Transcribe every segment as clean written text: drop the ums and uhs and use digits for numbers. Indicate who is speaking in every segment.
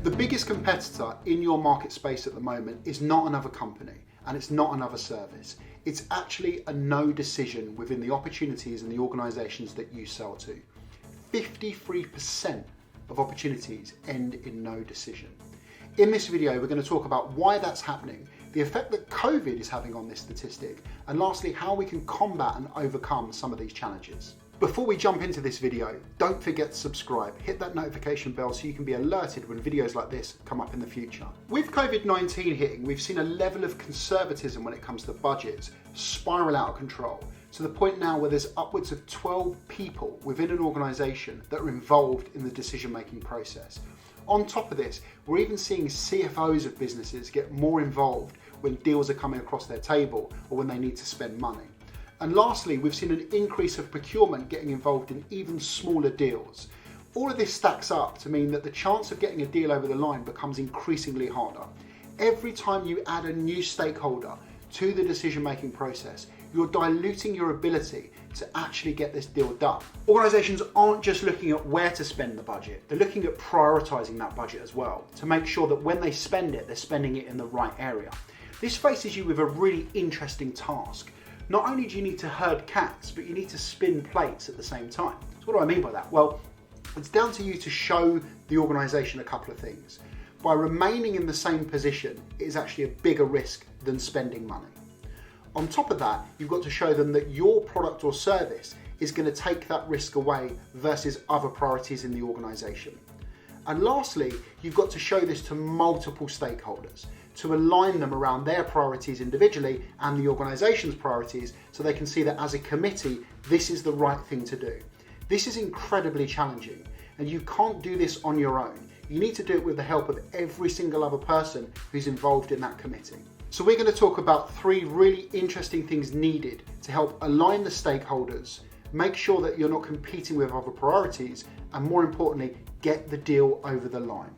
Speaker 1: The biggest competitor in your market space at the moment is not another company and it's not another service. It's actually a no decision within the opportunities and the organisations that you sell to. 53% of opportunities end in no decision. In this video, we're going to talk about why that's happening, the effect that COVID is having on this statistic, and lastly, how we can combat and overcome some of these challenges. Before we jump into this video, don't forget to subscribe, hit that notification bell so you can be alerted when videos like this come up in the future. With Covid-19 hitting, we've seen a level of conservatism when it comes to budgets spiral out of control, to the point now where there's upwards of 12 people within an organisation that are involved in the decision-making process. On top of this, we're even seeing CFOs of businesses get more involved when deals are coming across their table or when they need to spend money. And lastly, we've seen an increase of procurement getting involved in even smaller deals. All of this stacks up to mean that the chance of getting a deal over the line becomes increasingly harder. Every time you add a new stakeholder to the decision-making process, you're diluting your ability to actually get this deal done. Organisations aren't just looking at where to spend the budget, they're looking at prioritising that budget as well, to make sure that when they spend it, they're spending it in the right area. This faces you with a really interesting task. Not only do you need to herd cats, but you need to spin plates at the same time. So what do I mean by that? Well, it's down to you to show the organisation a couple of things. By remaining in the same position, it is actually a bigger risk than spending money. On top of that, you've got to show them that your product or service is going to take that risk away versus other priorities in the organisation. And lastly, you've got to show this to multiple stakeholders, to align them around their priorities individually and the organisation's priorities so they can see that as a committee, this is the right thing to do. This is incredibly challenging and you can't do this on your own. You need to do it with the help of every single other person who's involved in that committee. So we're going to talk about 3 really interesting things needed to help align the stakeholders, make sure that you're not competing with other priorities, and more importantly, get the deal over the line.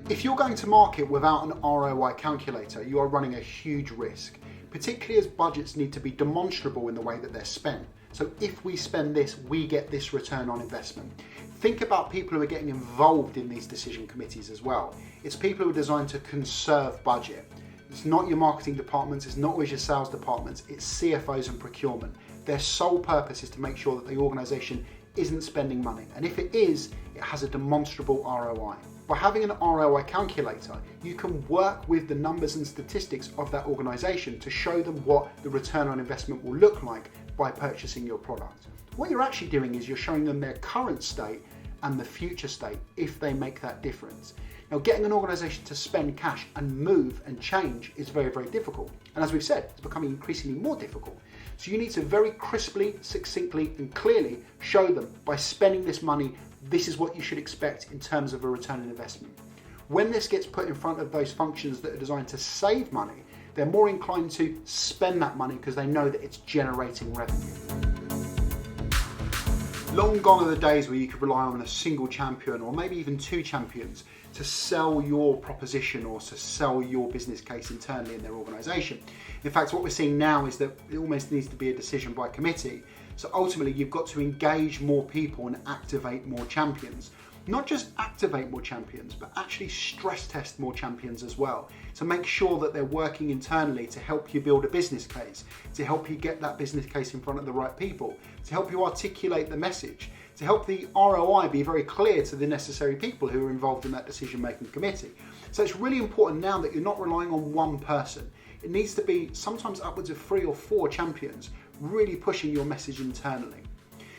Speaker 1: If you're going to market without an ROI calculator, you are running a huge risk, particularly as budgets need to be demonstrable in the way that they're spent. So if we spend this, we get this return on investment. Think about people who are getting involved in these decision committees as well. It's people who are designed to conserve budget. It's not your marketing departments, it's not always your sales departments, it's CFOs and procurement. Their sole purpose is to make sure that the organisation isn't spending money. And if it is, it has a demonstrable ROI. By having an ROI calculator, you can work with the numbers and statistics of that organisation to show them what the return on investment will look like by purchasing your product. What you're actually doing is you're showing them their current state and the future state if they make that difference. Now, getting an organisation to spend cash and move and change is very, very difficult. And as we've said, it's becoming increasingly more difficult. So you need to very crisply, succinctly and clearly show them by spending this money, this is what you should expect in terms of a return on investment. When this gets put in front of those functions that are designed to save money, they're more inclined to spend that money because they know that it's generating revenue. Long gone are the days where you could rely on a single champion or maybe even 2 champions to sell your proposition or to sell your business case internally in their organisation. In fact, what we're seeing now is that it almost needs to be a decision by committee. So ultimately, you've got to engage more people and activate more champions. Not just activate more champions, but actually stress test more champions as well, to make sure that they're working internally to help you build a business case, to help you get that business case in front of the right people, to help you articulate the message, to help the ROI be very clear to the necessary people who are involved in that decision-making committee. So it's really important now that you're not relying on one person. It needs to be sometimes upwards of 3 or 4 champions really pushing your message internally.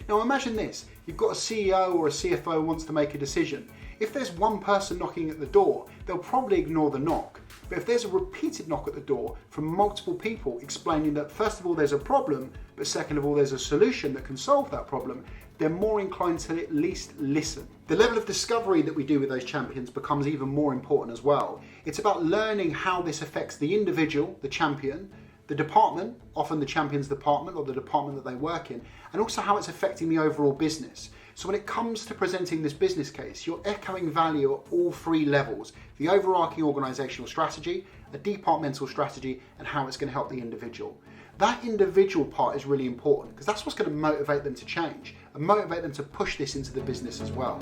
Speaker 1: Now imagine this, you've got a CEO or a CFO who wants to make a decision. If there's one person knocking at the door, they'll probably ignore the knock. But if there's a repeated knock at the door from multiple people explaining that first of all there's a problem, but second of all there's a solution that can solve that problem, they're more inclined to at least listen. The level of discovery that we do with those champions becomes even more important as well. It's about learning how this affects the individual, the champion, the department, often the champion's department or the department that they work in, and also how it's affecting the overall business. So when it comes to presenting this business case, you're echoing value at all 3 levels: the overarching organisational strategy, a departmental strategy, and how it's going to help the individual. That individual part is really important because that's what's going to motivate them to change and motivate them to push this into the business as well.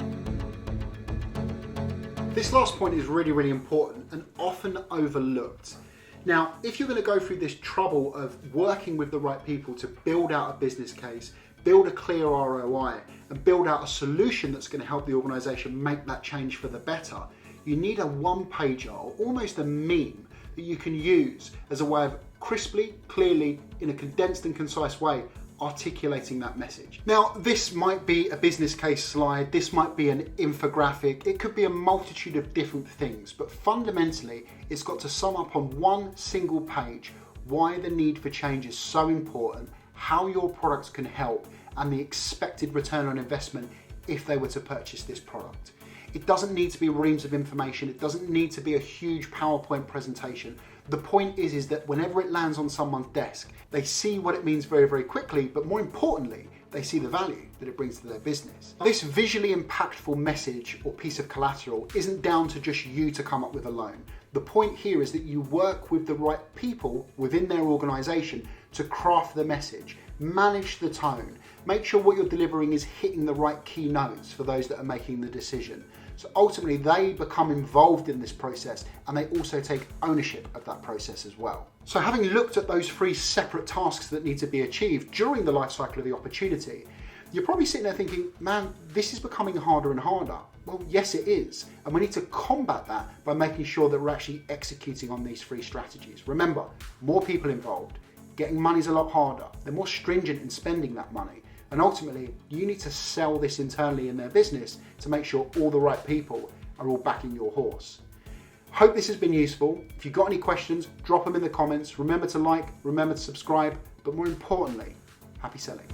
Speaker 1: This last point is really, really important and often overlooked. Now, if you're going to go through this trouble of working with the right people to build out a business case, build a clear ROI, and build out a solution that's going to help the organization make that change for the better, you need a one-pager or almost a meme that you can use as a way of crisply, clearly, in a condensed and concise way, articulating that message. Now, this might be a business case slide, this might be an infographic, it could be a multitude of different things, but fundamentally, it's got to sum up on one single page why the need for change is so important, how your products can help, and the expected return on investment if they were to purchase this product. It doesn't need to be reams of information, it doesn't need to be a huge PowerPoint presentation. The point is that whenever it lands on someone's desk, they see what it means very, very quickly, but more importantly, they see the value that it brings to their business. This visually impactful message or piece of collateral isn't down to just you to come up with alone. The point here is that you work with the right people within their organization to craft the message, manage the tone, make sure what you're delivering is hitting the right key notes for those that are making the decision. So ultimately they become involved in this process and they also take ownership of that process as well. So having looked at those 3 separate tasks that need to be achieved during the life cycle of the opportunity, you're probably sitting there thinking, man, this is becoming harder and harder. Well, yes, it is. And we need to combat that by making sure that we're actually executing on these 3 strategies. Remember, more people involved, getting money's a lot harder. They're more stringent in spending that money. And ultimately, you need to sell this internally in their business to make sure all the right people are all backing your horse. Hope this has been useful. If you've got any questions, drop them in the comments. Remember to like, remember to subscribe, but more importantly, happy selling.